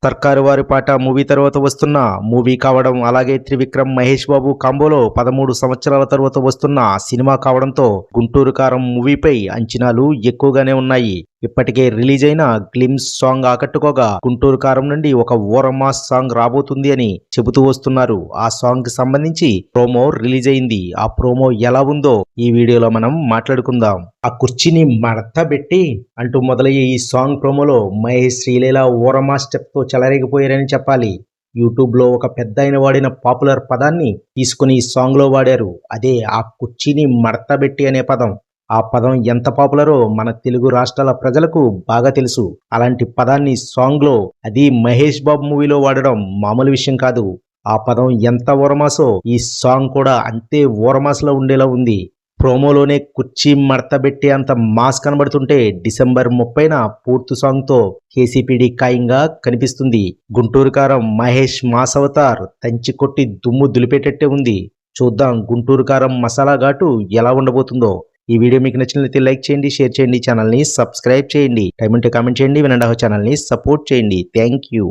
సర్కారు వారి పాట మూవీ తర్వాత వస్తున్న మూవీ కావడం, అలాగే త్రివిక్రమ్ మహేష్ బాబు కాంబోలో 13 సంవత్సరాల తర్వాత వస్తున్న సినిమా కావడంతో గుంటూరు కారం మూవీపై అంచనాలు ఎక్కువగానే ఉన్నాయి. ఇప్పటికే రిలీజ్ అయిన గ్లిమ్స్ సాంగ్ ఆకట్టుకోగా గుంటూరు కారం నుండి ఒక ఓరమాస్ సాంగ్ రాబోతుంది అని చెబుతూ వస్తున్నారు. ఆ సాంగ్ కి సంబంధించి ప్రోమో రిలీజ్ అయింది. ఆ ప్రోమో ఎలా ఉందో ఈ వీడియోలో మనం మాట్లాడుకుందాం. ఆ కుర్చీని మడత పెట్టి అంటూ మొదలయ్యే ఈ సాంగ్ ప్రోమోలో మహేష్ శ్రీలీల ఓరమాస్ స్టెప్ తో చెలరేగిపోయారని చెప్పాలి. యూట్యూబ్ లో ఒక పెద్ద ఆయన వాడిన పాపులర్ పదాన్ని తీసుకుని ఈ సాంగ్ లో వాడారు. అదే ఆ కుర్చీని మడత పెట్టి అనే పదం. ఆ పదం ఎంత పాపులరో మన తెలుగు రాష్ట్రాల ప్రజలకు బాగా తెలుసు. అలాంటి పదాన్ని సాంగ్ లో, అది మహేష్ బాబు మూవీలో వాడడం మామూలు విషయం కాదు. ఆ పదం ఎంత ఓరమాసో ఈ సాంగ్ కూడా అంతే ఓరమాసలో ఉండేలా ఉంది. ప్రోమోలోనే కుర్చీ మడతబెట్టే అంత మాస్ కనబడుతుంటే డిసెంబర్ 30న పూర్తి సాంగ్ తో కేసీపీడి ఖాయంగా కనిపిస్తుంది. గుంటూరు కారం మహేష్ మాస్ అవతార్ తంచి కొట్టి దుమ్ము దులిపేటట్టే ఉంది. చూద్దాం గుంటూరు కారం మసాలా ఘాటు ఎలా ఉండబోతుందో. ఈ వీడియో మీకు నచ్చినట్లయితే లైక్ చేయండి, షేర్ చేయండి, ఛానల్ని సబ్స్క్రైబ్ చేయండి. టైం ఉంటే కామెంట్ చేయండి, వినండి ఛానల్ని సపోర్ట్ చేయండి. Thank you.